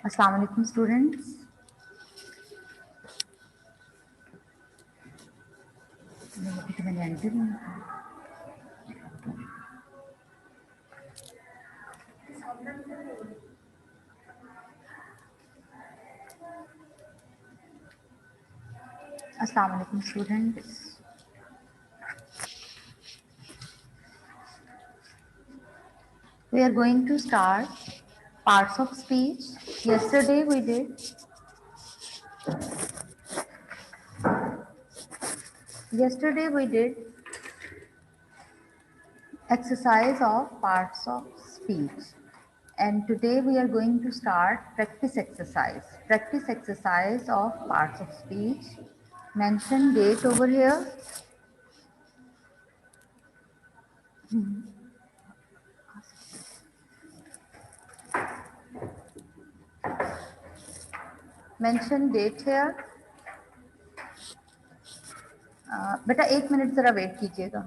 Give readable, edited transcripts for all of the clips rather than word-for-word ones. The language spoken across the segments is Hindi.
अस्सलाम वालेकुम स्टूडेंट्स। मैंने एंटर नहीं किया। अस्सलाम वालेकुम students. We are going to start parts of speech. Yesterday we did exercise of parts of speech. And today we are going to start practice exercise. Practice exercise of parts of speech. Mention date over here. Mention date here. बेटा 1 मिनट जरा वेट कीजिएगा।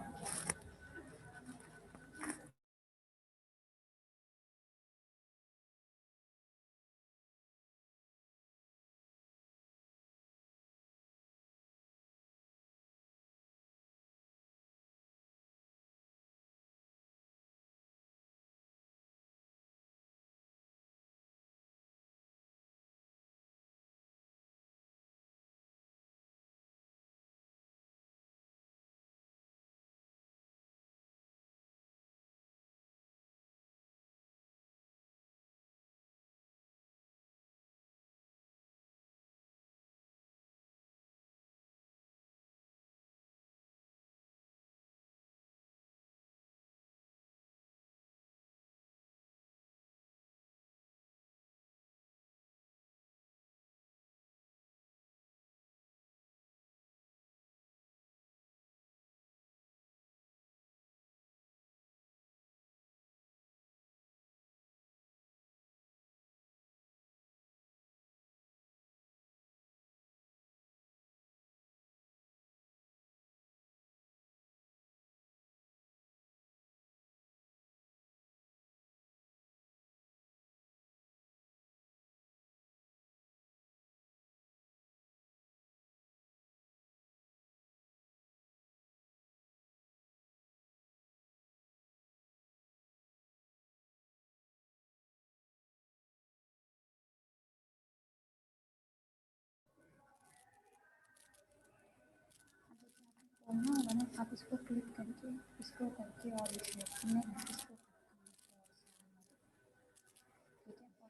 आप इसको क्लिक करके इसको करके और इसको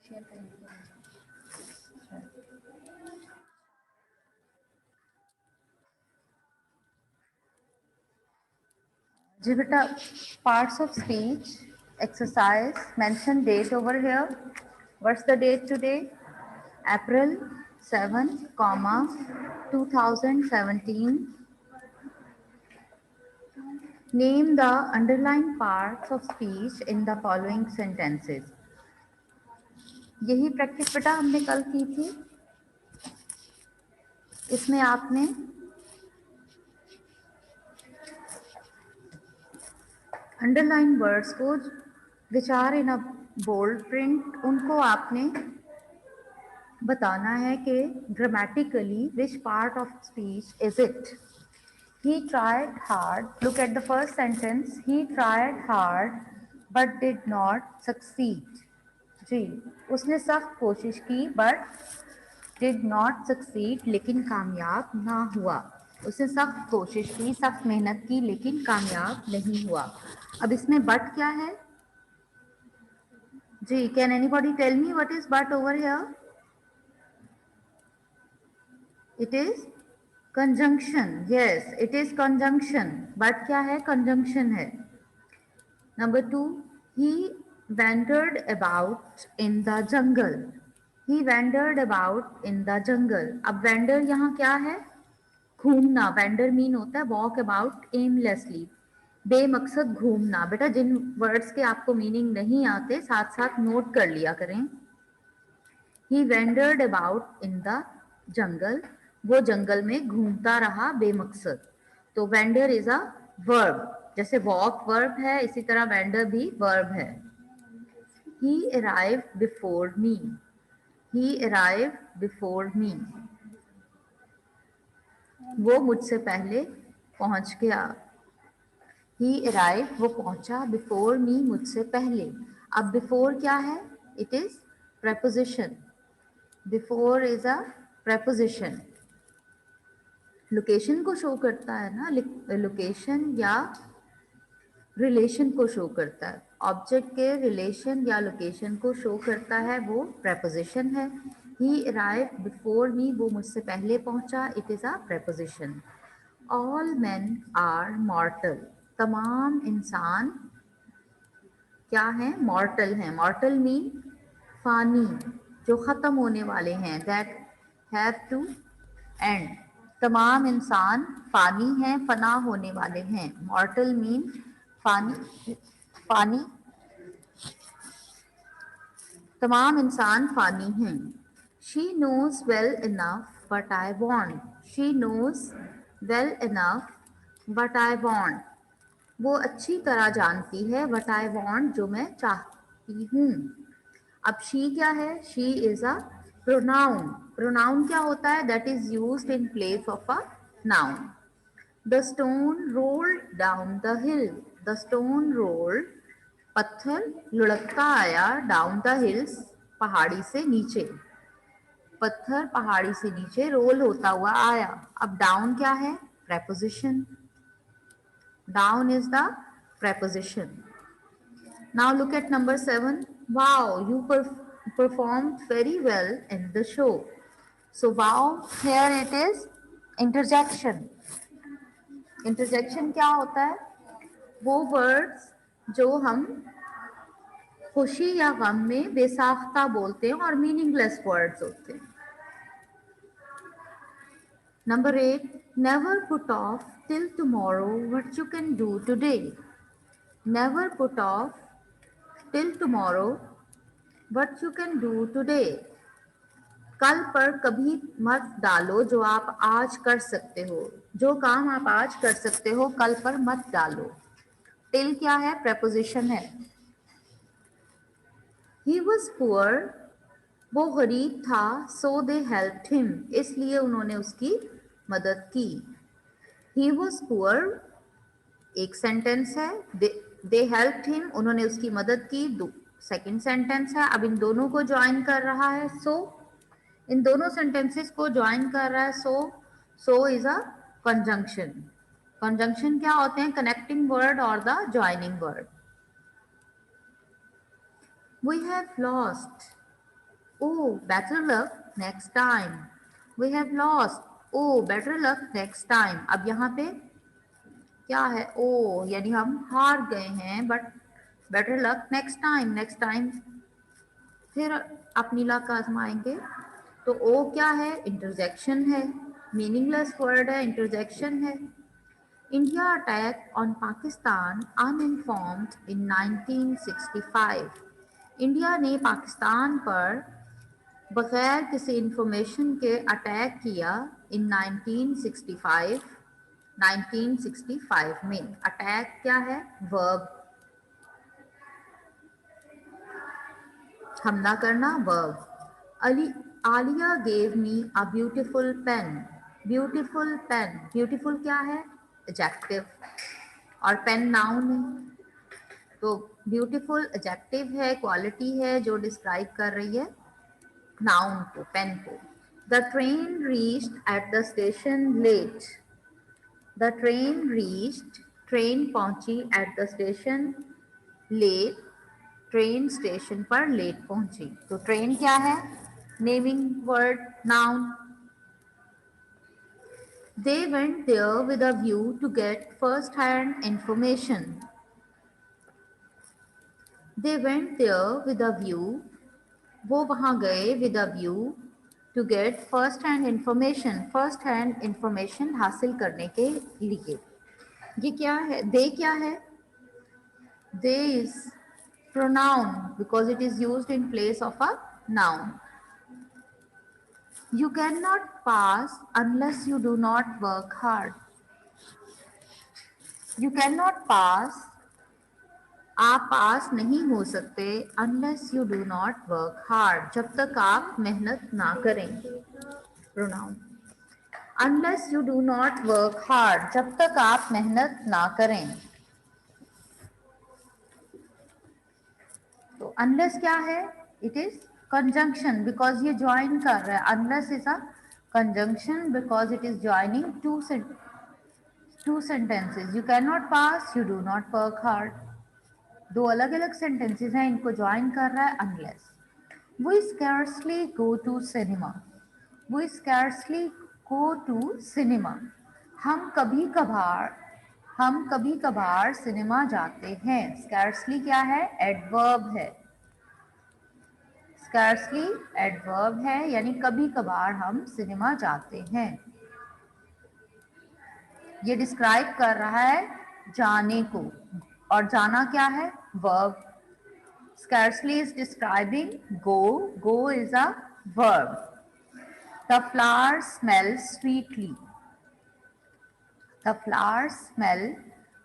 शेयर करेंगे। जी बेटा, parts of speech exercise. Mention date over here. What's the date today? April 7th, 2017. Name the underlined parts of speech in the following sentences. यही प्रैक्टिस बेटा हमने कल की थी। इसमें आपने अंडरलाइन वर्ड्स को which are in a bold print उनको आपने बताना है कि grammatically which part of speech is it. He tried hard. Look at the first sentence. He tried hard but did not succeed. जी, उसने सख्त कोशिश की but did not succeed, लेकिन कामयाब ना हुआ। उसने सख्त कोशिश की, सख्त मेहनत की, लेकिन कामयाब नहीं हुआ। अब इसमें but क्या है? जी, can anybody tell me what is but over here? It is conjunction. Yes, it is conjunction. But क्या है? Conjunction है। Number 2, he wandered about in the jungle. He wandered about in the jungle. अब wander यहाँ क्या है? घूमना। wander मीन होता है walk about aimlessly, बेमकसद घूमना। बेटा जिन वर्ड्स के आपको मीनिंग नहीं आते साथ साथ नोट कर लिया करें। He wandered about in the jungle. वो जंगल में घूमता रहा बेमकसद। तो wander is a verb, जैसे walk verb है इसी तरह wander भी verb है। He arrived before me. He arrived before me. वो मुझसे पहले पहुंच गया. He arrived, वो पहुंचा. Before me, मुझसे पहले. अब before क्या है? It is preposition. Before is a preposition. Location को शो करता है ना, लोकेशन या रिलेशन को शो करता है. ऑब्जेक्ट के रिलेशन या लोकेशन को शो करता है, वो preposition है. He arrived before me, वो मुझसे पहले पहुंचा. It is a preposition. All men are mortal. तमाम इंसान क्या है? मॉर्टल हैं. मॉर्टल मीन फानी, जो ख़त्म होने वाले हैं. That have to end. तमाम इंसान फानी हैं, फना होने वाले हैं. मॉर्टल मीन फानी, फानी. तमाम इंसान फानी हैं. She knows well enough what I want. She knows well enough what I want. वो अच्छी तरह जानती है वट आई वॉन्ट, जो मैं चाहती हूँ. अब शी क्या है? She is a pronoun. Pronoun क्या होता है? That is used in place of a noun. The stone rolled down the hill. The stone rolled, पत्थर लुढ़कता आया. डाउन द हिल्स, पहाड़ी से नीचे. पत्थर पहाड़ी से नीचे रोल होता हुआ आया. अब डाउन क्या है? preposition. Down is the preposition. Now look at number 7. Wow, you performed very well in the show. So wow, here it is interjection. Interjection क्या होता है? वो words जो हम खुशी या गम में बेसाख्ता बोलते हैं और मीनिंगलेस वर्ड्स होते हैं. Number 8. Never put off till tomorrow what you can do today. Never put off till tomorrow what you can do today. कल पर कभी मत डालो जो आप आज कर सकते हो. जो काम आप आज कर सकते हो, कल पर मत डालो. till क्या है? preposition है. he was poor, वो गरीब था. so they helped him, इसलिए उन्होंने उसकी मदद की. he was poor एक सेंटेंस है. they helped him, उन्होंने उसकी मदद की, सेकेंड सेंटेंस है. अब इन दोनों को ज्वाइन कर रहा है so. इन दोनों सेंटेंसेस को ज्वाइन कर रहा है so is a conjunction. Conjunction क्या होते हैं? कनेक्टिंग वर्ड और the joining word. We have lost, oh better luck next time. We have lost, oh better luck next time. अब यहाँ पे क्या है? ओ यानी हम हार गए हैं, but better luck next time. Next time फिर अपनी लक आजमाएंगे. तो ओ क्या है? इंटरजेक्शन है. मीनिंगलेस वर्ड है, इंटरजेक्शन है. India attack on Pakistan uninformed in 1965. India ने पाकिस्तान पर बगैर किसी इंफॉर्मेशन के अटैक किया इन 1965. 1965 में अटैक क्या है? वर्ब. हमला करना, verb. Aliya gave me a beautiful pen. Beautiful pen, beautiful क्या है? एडजेक्टिव. और पेन नाउन है. तो ब्यूटिफुल एडजेक्टिव है, क्वालिटी है जो डिस्क्राइब कर रही है नाउन को, पेन को. The train reached at the station late. The train reached, train पहुंची. At the station late, train station पर लेट पहुंची. तो ट्रेन क्या है? Naming word, noun. They went there with a view to get first hand information. They went there with a view, वो वहां गए with a view to get first hand information, first hand information हासिल करने के लिए. ये क्या है? दे क्या है? दे is pronoun because it is used in place of a noun. You cannot pass unless you do not work hard. You cannot pass आप पास नहीं हो सकते unless you do not work hard, जब तक आप मेहनत ना करें। Pronoun unless you do not work hard, जब तक आप मेहनत ना करें। तो अनलेस क्या है? इट इज कंजंक्शन, बिकॉज ये ज्वाइन कर रहा है। Unless is a conjunction because it is joining two sentences. You can not pass, you do not work hard, दो अलग अलग सेंटेंसेस हैं, इनको ज्वाइन कर रहा है unless. We scarcely go to cinema, we scarcely go to cinema, हम कभी कभार सिनेमा जाते हैं। स्कैर्सली क्या है? एडवर्ब है। स्कैर्सली एडवर्ब है, यानी कभी कभार हम सिनेमा जाते हैं। ये डिस्क्राइब कर रहा है जाने को, और जाना क्या है? Verb. Scarcely is describing go. Go is a verb. The flowers smell sweetly. The flowers smell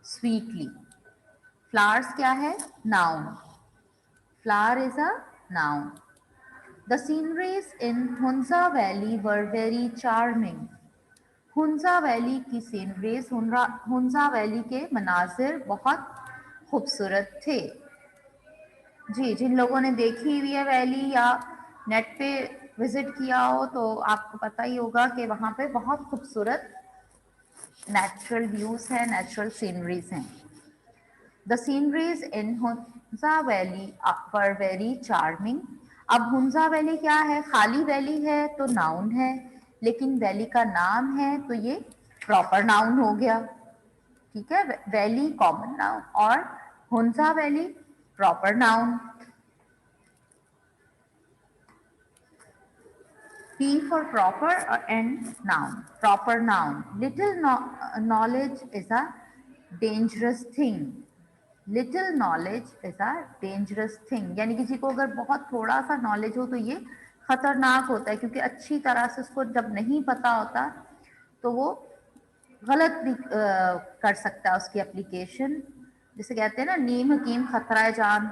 sweetly. Flowers क्या है? Noun. Flower is a noun. The sceneries in Hunza Valley were very charming. Hunza valley की सीनरीज, हुंजा वैली के मनाजिर बहुत खूबसूरत थे। जी, जिन लोगों ने देखी हुई है वैली या नेट पे विजिट किया हो तो आपको पता ही होगा कि वहाँ पे बहुत खूबसूरत नेचुरल व्यूज हैं, नेचुरल सीनरीज हैं। The sceneries in Hunza valley were very charming. अब हुंजा वैली क्या है? खाली वैली है तो नाउन है, लेकिन वैली का नाम है तो ये प्रॉपर नाउन हो गया। ठीक है, वैली कॉमन नाउन और Hunza valley proper noun. P for proper and noun. Proper noun. Little knowledge is a dangerous thing. Little knowledge is a dangerous thing. यानी किसी को अगर बहुत थोड़ा सा नॉलेज हो तो ये खतरनाक होता है, क्योंकि अच्छी तरह से उसको जब नहीं पता होता तो वो गलत भी कर सकता है उसकी एप्लीकेशन। जिसे कहते हैं ना नीम हकीम खतरा जान,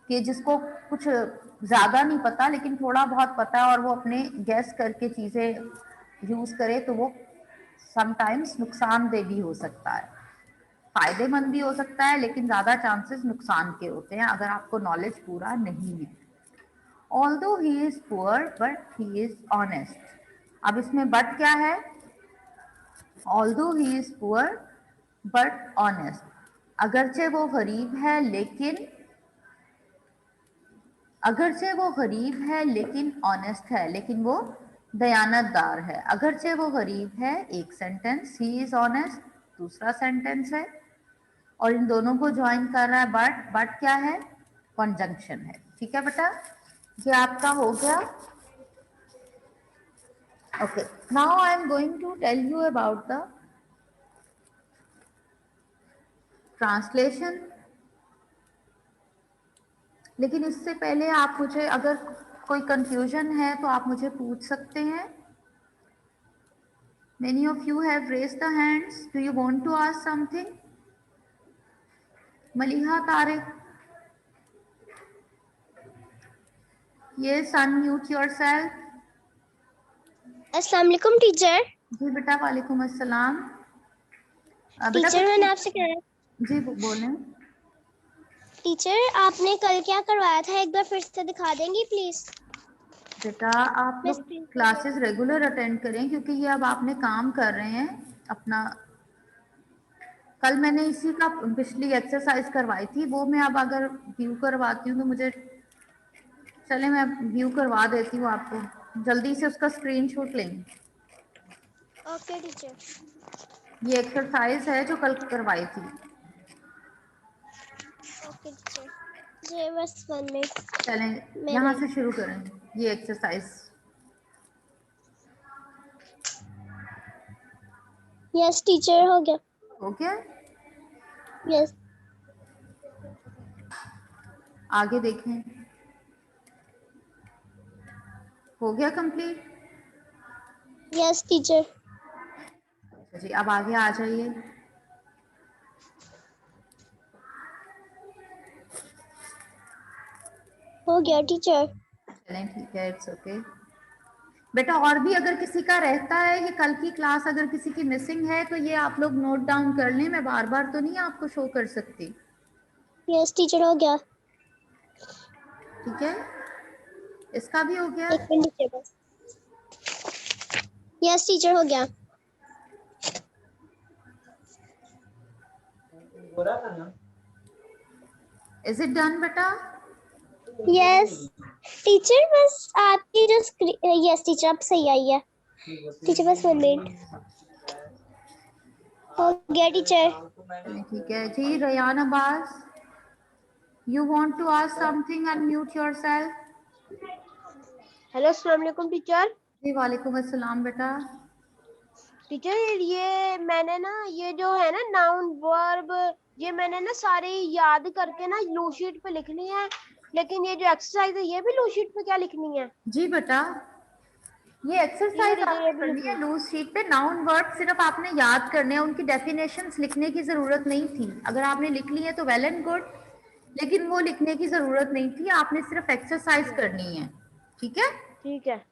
कि जिसको कुछ ज़्यादा नहीं पता लेकिन थोड़ा बहुत पता है और वो अपने गैस करके चीज़ें यूज़ करे तो वो समटाइम्स नुकसानदेह भी हो सकता है। फायदेमंद भी हो सकता है लेकिन ज़्यादा चांसेस नुकसान के होते हैं अगर आपको नॉलेज पूरा नहीं है। Although he is poor but he is honest. अब इसमें बट क्या है? Although he is poor but honest. अगरचे वो गरीब है लेकिन ऑनेस्ट है, लेकिन वो दयानतदार है। अगरचे वो गरीब है एक सेंटेंस, ही इज ऑनेस्ट दूसरा सेंटेंस है, और इन दोनों को ज्वाइन कर रहा है बट क्या है? कंजंक्शन है। ठीक है बेटा, ये आपका हो गया। Okay, now I am going to tell you about the translation. लेकिन इससे पहले आप मुझे, अगर कोई कंफ्यूजन है तो आप मुझे पूछ सकते हैं। Many of you have raised the hands. Do you want to ask something? Maliha Tariq. Yes, unmute yourself. अस्सलाम वालेकुम टीचर। जी बेटा, वालेकुम अस्सलाम। टीचर मैंने आपसे जी बोलें। टीचर आपने कल क्या करवाया था, एक बार फिर से दिखा देंगी प्लीज? बेटा आप लोग क्लासेस रेगुलर अटेंड करें, क्योंकि ये अब आपने काम कर रहे हैं अपना। कल मैंने इसी का पिछली एक्सरसाइज करवाई थी, वो मैं अब अगर व्यू करवाती हूँ तो मुझे, चले मैं व्यू करवा देती हूँ आपको, जल्दी से उसका स्क्रीनशॉट लेंगे। Okay teacher. ये एक्सरसाइज है जो कल करवाई थी। ओके टीचर, जी बस 1 मिनट। चलें यहाँ से शुरू करें ये एक्सरसाइज। यस टीचर, हो गया। हो गया? यस। आगे देखें, हो गया कंप्लीट? Yes teacher. जी, अब आगे आ जाइए। हो गया टीचर। चलें ठीक है, इट्स ओके बेटा। और भी अगर किसी का रहता है, ये कल की क्लास अगर किसी की मिसिंग है तो ये आप लोग नोट डाउन कर लें, मैं बार बार तो नहीं आपको शो कर सकती। यस टीचर हो गया। ठीक है, इसका भी हो गया। एक मिनट टीचर बस। यस टीचर हो गया। इज इट डन बेटा? यस टीचर बस आपकी जो स्क्रीन, यस टीचर अब सही आई है टीचर, बस 1 मिनट। हो गया टीचर। ठीक है जी। Rayan Abbas, you want to ask something, unmute yourself. Hello अस्सलाम वालेकुम टीचर। जी वालेकुम अस्सलाम बेटा। टीचर ये मैंने ना ये जो है ना नाउन वर्ब, ये मैंने ना सारे याद करके ना लू शीट पे लिखनी है, लेकिन ये जो एक्सरसाइज है ये भी लू शीट पे क्या लिखनी है? जी बेटा, ये ठीक है एक्सरसाइज टीचर, आपने ये भी लिख करनी है लो। लूज शीट पे। नाउन वर्ब सिर्फ आपने याद करने हैं, उनकी डेफिनेशंस लिखने की जरूरत नहीं थी। अगर आपने लिख ली है तो वेल एंड गुड, लेकिन वो लिखने की जरूरत नहीं थी, आपने सिर्फ एक्सरसाइज करनी है। ठीक है। ठीक है।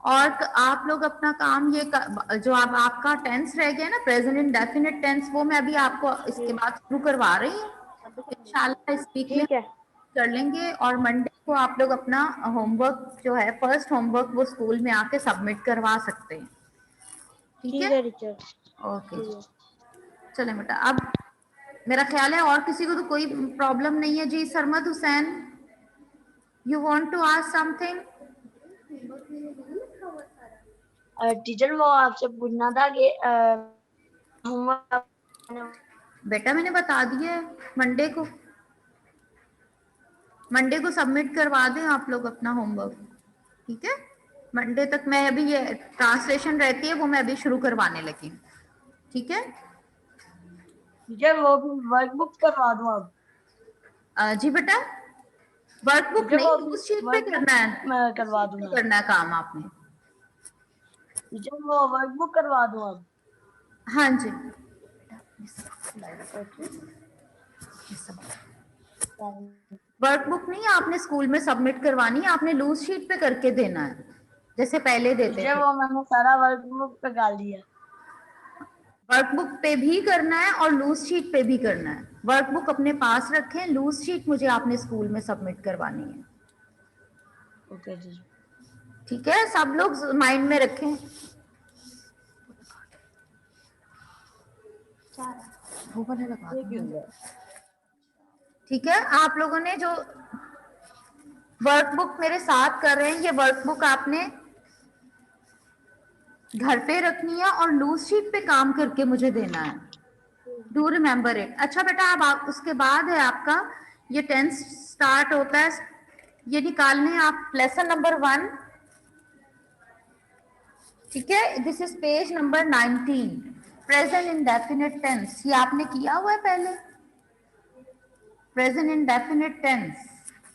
और आप लोग अपना काम ये जो अब आपका टेंस रह गया ना, प्रेजेंट इंडेफिनिट टेंस, वो मैं अभी आपको इसके बाद शुरू करवा रही हूँ। इंशाल्लाह इस वीक में ठीक है। कर लेंगे। और मंडे को आप लोग अपना होमवर्क जो है, फर्स्ट होमवर्क, वो स्कूल में आके सबमिट करवा सकते हैं। ठीक है, ठीक है टीचर। ओके। ठीक है। चले बेटा, अब मेरा ख्याल है और किसी को तो कोई प्रॉब्लम नहीं है। जी Sarmad Hussain, you want to ask something? Teacher वो आपसे पूछना था कि होमवर्क बेटा मैंने बता दिया है, मंडे को सबमिट करवा दें आप लोग अपना होमवर्क। ठीक है, मंडे तक मैं अभी ये ट्रांसलेशन रहती है वो मैं अभी शुरू करवाने लगी हूँ। ठीक है टीचर वो वर्कबुक करवा दूं अब? जी बेटा, वर्कबुक टीचर वो नहीं, उस शीट पे वर्कबुक करना है, उस करवा शीट दूं पे मैं? करना है काम आपने। टीचर वो वर्कबुक करवा दूं अब? हाँ जी। ओके। वर्कबुक नहीं आपने स्कूल में सबमिट करवानी है, आपने लूज शीट पे करके देना है जैसे पहले देते टीचर थे। वो मैंने सारा वर्कबुक पे डाल दिया। वर्कबुक पे भी करना है और लूज शीट पे भी करना है। वर्कबुक अपने पास रखें, लूज शीट मुझे आपने स्कूल में सबमिट करवानी है। Okay teacher. ठीक है, सब लोग माइंड में रखें। वो वाला लगा दूंगा। ठीक है, आप लोगों ने जो वर्कबुक मेरे साथ कर रहे हैं, ये वर्कबुक आपने घर पे रखनी है और लूज शीट पे काम करके मुझे देना है। Do remember it. अच्छा बेटा, अब आप उसके बाद है आपका ये टेंस स्टार्ट होता है, ये निकालने हैं आप लेसन नंबर 1। ठीक है, this is page number 19, present indefinite tense. ये आपने किया हुआ है पहले, प्रेजेंट इंडेफिनिट टेंस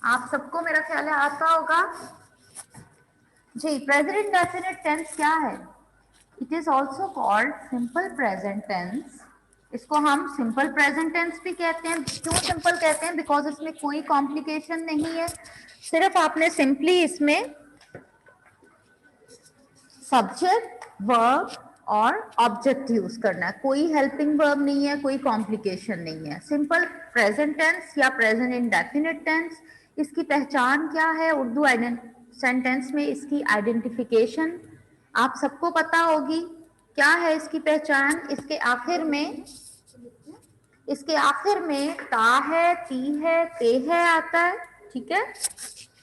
आप सबको मेरा ख्याल है आता होगा जी। प्रेजेंट इंडेफिनिट टेंस क्या है? It is also called simple present tense. इसको हम सिंपल प्रेजेंट टेंस भी कहते हैं। क्यों सिंपल कहते हैं? बिकॉज इसमें कोई कॉम्प्लिकेशन नहीं है, सिर्फ आपने सिंपली इसमें सब्जेक्ट, वर्ब और ऑब्जेक्ट यूज करना है। कोई हेल्पिंग वर्ब नहीं है, कोई कॉम्प्लिकेशन नहीं है। सिंपल प्रेजेंट टेंस या प्रेजेंट इंडेफिनिट टेंस, इसकी पहचान क्या है? उर्दू सेंटेंस में इसकी आइडेंटिफिकेशन आप सबको पता होगी। क्या है इसकी पहचान? इसके आखिर में ता है, ती है, ते है आता है। ठीक है,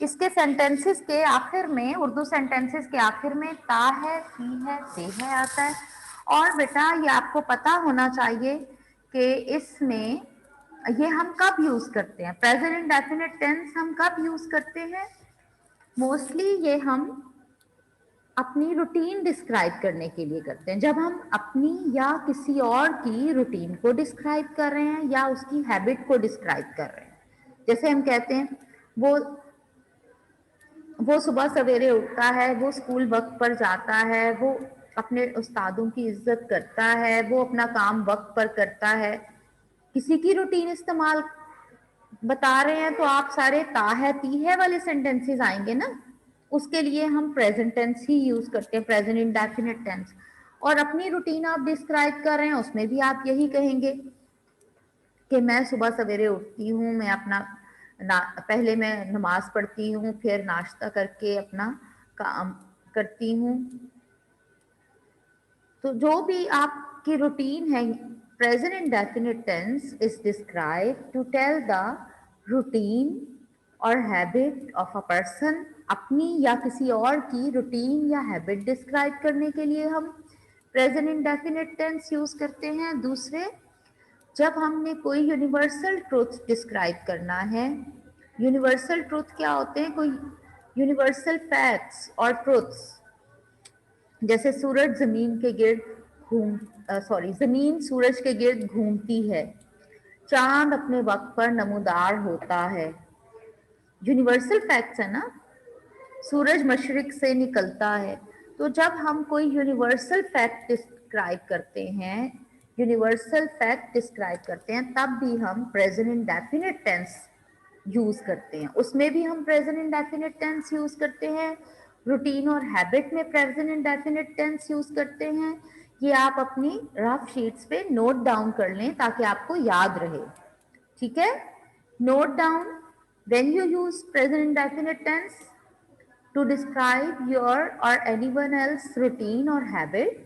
इसके सेंटेंसेस के आखिर में, उर्दू सेंटेंसेस के आखिर में ता है, ती है, ते है आता है। और बेटा ये आपको पता होना चाहिए कि इसमें ये हम कब यूज करते हैं, प्रेजेंट इंडेफिनिट टेंस हम कब यूज करते हैं? मोस्टली ये हम अपनी रूटीन डिस्क्राइब करने के लिए करते हैं, जब हम अपनी या किसी और की रूटीन को डिस्क्राइब कर रहे हैं या उसकी हैबिट को डिस्क्राइब कर रहे हैं। जैसे हम कहते हैं वो सुबह सवेरे उठता है, वो स्कूल वक्त पर जाता है, वो अपने उस्तादों की इज्जत करता है, वो अपना काम वक्त पर करता है। किसी की रूटीन इस्तेमाल बता रहे हैं तो आप सारे ता है ती है वाले सेंटेंसेस आएंगे ना, उसके लिए हम प्रेजेंट टेंस ही यूज करते हैं, प्रेजेंट इंडेफिनिट टेंस। और अपनी रूटीन आप डिस्क्राइब कर रहे हैं उसमें भी आप यही कहेंगे कि मैं सुबह सवेरे उठती हूँ, मैं अपना पहले मैं नमाज पढ़ती हूँ, फिर नाश्ता करके अपना काम करती हूँ। तो जो भी आपकी रूटीन है, present indefinite tense is describe to tell the routine और हैबिट ऑफ अ पर्सन। अपनी या किसी और की रूटीन या हैबिट डिस्क्राइब करने के लिए हम प्रेजेंट इंडेफिनिट टेंस यूज करते हैं। दूसरे, जब हमने कोई यूनिवर्सल ट्रूथ डिस्क्राइब करना है, यूनिवर्सल ट्रूथ क्या होते हैं, कोई यूनिवर्सल फैक्ट्स और ट्रूथ्स, जैसे सूरज जमीन के गिर्द जमीन सूरज के गिर्द घूमती है, चांद अपने वक्त पर नमूदार होता है, यूनिवर्सल फैक्ट्स है ना। सूरज मशरिक से निकलता है। तो जब हम कोई यूनिवर्सल फैक्ट डिस्क्राइब करते हैं, तब भी हम प्रेजेंट इंडेफिनिट टेंस यूज करते हैं, उसमें भी हम प्रेजेंट इंडेफिनिट टेंस यूज करते हैं। रूटीन और हैबिट में प्रेजेंट इंडेफिनिट टेंस यूज करते हैं। ये आप अपनी रफ शीट्स पे नोट डाउन कर लें ताकि आपको याद रहे, ठीक है। Note down, when you use present indefinite tense to describe your or anyone else's routine or habit.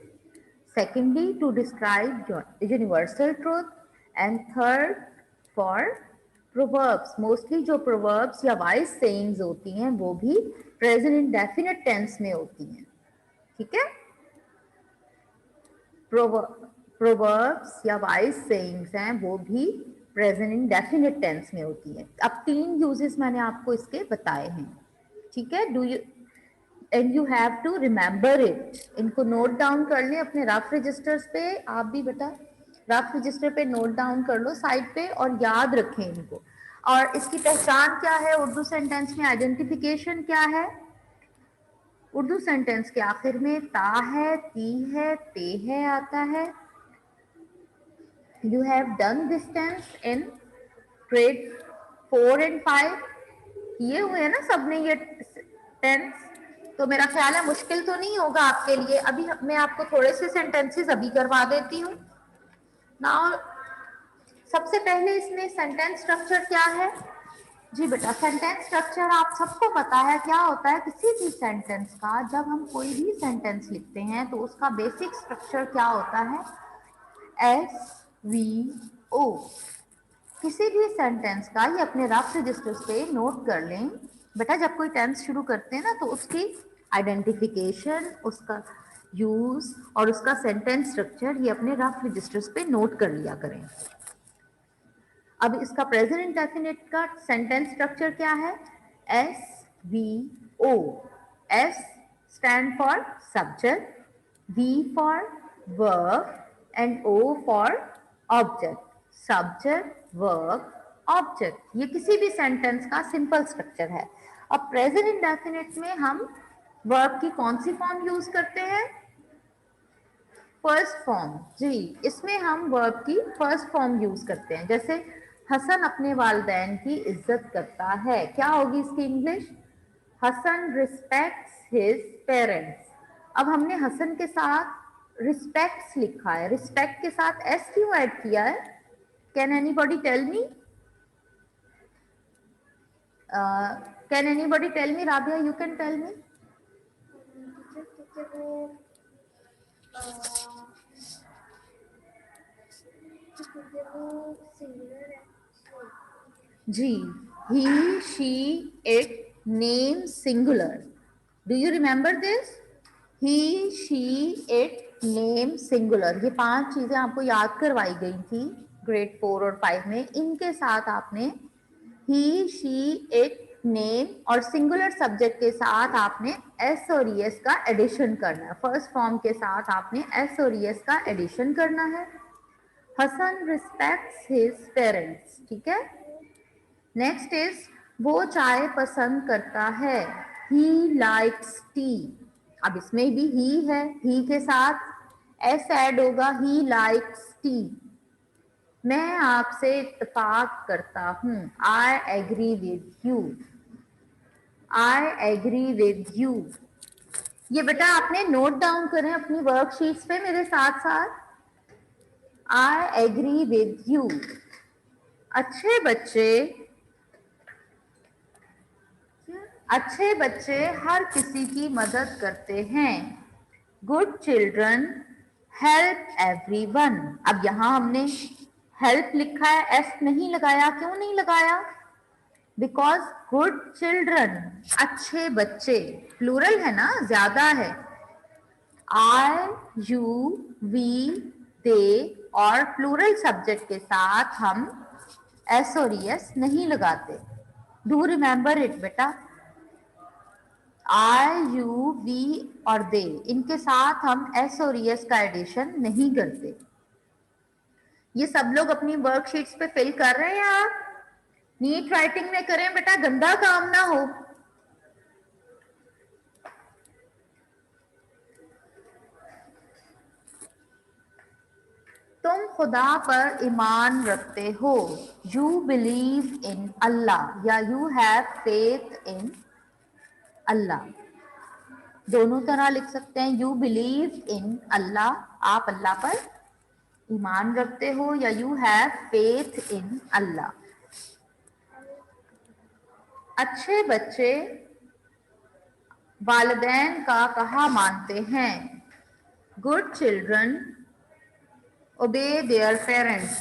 Secondly, to describe your universal truth. And third, for proverbs. Mostly जो proverbs या wise sayings होती हैं वो भी present indefinite tense में होती हैं, ठीक है। प्रोवर्ब्स या वाइज सेइंग्स हैं वो भी प्रेजेंट इंडेफिनिट टेंस में होती है। अब 3 यूजेस मैंने आपको इसके बताए हैं, ठीक है। Do you and you have to remember it, इनको नोट डाउन कर लें अपने रफ रजिस्टर्स पे। आप भी बेटा रफ रजिस्टर पे नोट डाउन कर लो साइड पे और याद रखें इनको। और इसकी पहचान क्या है उर्दू सेंटेंस में, आइडेंटिफिकेशन क्या है। उर्दू सेंटेंस के आखिर में ता है, ती है, ते है आता है। You have done this tense in grade 4 and 5, किए हुए हैं ना सबने ये टेंस। तो मेरा ख्याल है मुश्किल तो नहीं होगा आपके लिए। अभी मैं आपको थोड़े से सेंटेंसेस अभी करवा देती हूँ। नाउ सबसे पहले इसमें सेंटेंस स्ट्रक्चर क्या है। जी बेटा, सेंटेंस स्ट्रक्चर आप सबको पता है क्या होता है। किसी भी सेंटेंस का जब हम कोई भी सेंटेंस लिखते हैं तो उसका बेसिक स्ट्रक्चर क्या होता है, SVO। किसी भी सेंटेंस का ये अपने रफ रजिस्टर्स पे नोट कर लें बेटा। जब कोई टेंस शुरू करते हैं ना तो उसकी आइडेंटिफिकेशन, उसका यूज और उसका सेंटेंस स्ट्रक्चर ये अपने रफ रजिस्टर्स पे नोट कर लिया करें। अब इसका प्रेजेंट इंडेफिनिट का सेंटेंस स्ट्रक्चर क्या है, SVO। S stand for subject, V for verb and O for object. Subject, verb, object, ये किसी भी सेंटेंस का सिंपल स्ट्रक्चर है। अब प्रेजेंट इंडेफिनिट में हम वर्ब की कौन सी फॉर्म यूज करते हैं, फर्स्ट फॉर्म। जी, इसमें हम वर्ब की फर्स्ट फॉर्म यूज करते हैं। जैसे हसन अपने वालिदैन की इज्जत करता है, क्या होगी इसकी English, Hasan respects his parents. अब हमने हसन के साथ रिस्पेक्ट्स लिखा है, रिस्पेक्ट के साथ एस क्यों ऐड किया है, can anybody tell me, can anybody tell me, Rabia you can tell me. जी, he, she, it, name singular. Do you remember this? He, she, it, name singular. ये 5 चीजें आपको याद करवाई गई थी ग्रेड 4 और 5 में। इनके साथ आपने he, she, it, name और सिंगुलर सब्जेक्ट के साथ आपने s और es का एडिशन करना है। फर्स्ट फॉर्म के साथ आपने s और es का एडिशन करना है। हसन रिस्पेक्ट्स हिज पेरेंट्स, ठीक है। नेक्स्ट इज वो चाय पसंद करता है, ही लाइक्स टी। अब इसमें भी ही है, ही के साथ एस ऐड होगा, ही लाइक्स टी। मैं आपसे इत्तेफाक करता हूँ, I agree with you, I agree with you. ये बेटा आपने नोट डाउन करें अपनी वर्कशीट्स पे मेरे साथ साथ, आई एग्री विद यू। अच्छे बच्चे, अच्छे बच्चे हर किसी की मदद करते हैं। Good children help everyone. अब यहां हमने हेल्प लिखा है, एस नहीं लगाया, क्यों नहीं लगाया? बिकॉज गुड चिल्ड्रन, अच्छे बच्चे, प्लूरल है ना, ज्यादा है। आई, यू, वी, दे और प्लूरल सब्जेक्ट के साथ हम एस और एस नहीं लगाते। डू रिमेंबर इट बेटा, आई, यू, वी और दे, इनके साथ हम एस और एस का एडिशन नहीं करते। ये सब लोग अपनी वर्कशीट्स पे फिल कर रहे हैं आप? नीट राइटिंग में करें बेटा, गंदा काम ना हो। तुम खुदा पर ईमान रखते हो, यू बिलीव इन अल्लाह या यू हैव फेथ इन अल्लाह, दोनों तरह लिख सकते हैं। यू बिलीव इन अल्लाह, आप अल्लाह पर ईमान रखते हो, या you have faith in Allah. अच्छे बच्चे वालिदैन का कहा मानते हैं, good children obey their parents,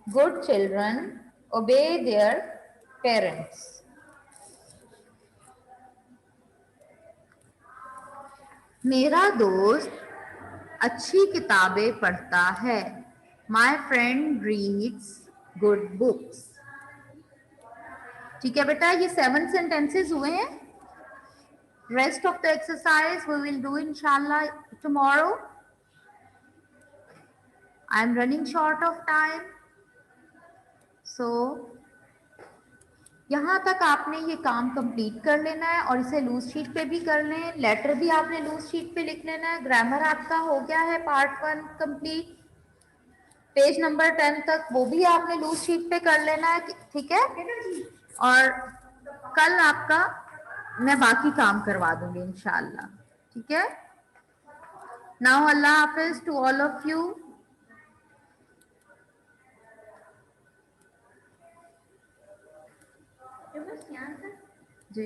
good children obey their parents. मेरा दोस्त अच्छी किताबें पढ़ता है, my friend reads good books. ठीक है बेटा, ये 7 सेंटेंसेस हुए हैं। Rest of the exercise we will do इंशाल्लाह tomorrow. I am running short of time, so यहाँ तक आपने ये काम कंप्लीट कर लेना है और इसे लूज शीट पे भी कर लें। लेटर भी आपने लूज शीट पे लिख लेना है। ग्रामर आपका हो गया है पार्ट 1 कंप्लीट। पेज नंबर 10 तक वो भी आपने लूज शीट पे कर लेना है, ठीक है? और कल आपका मैं बाकी काम करवा दूंगी इंशाल्लाह, ठीक है? नाउ अल्लाह हाफिज to all of you. Ji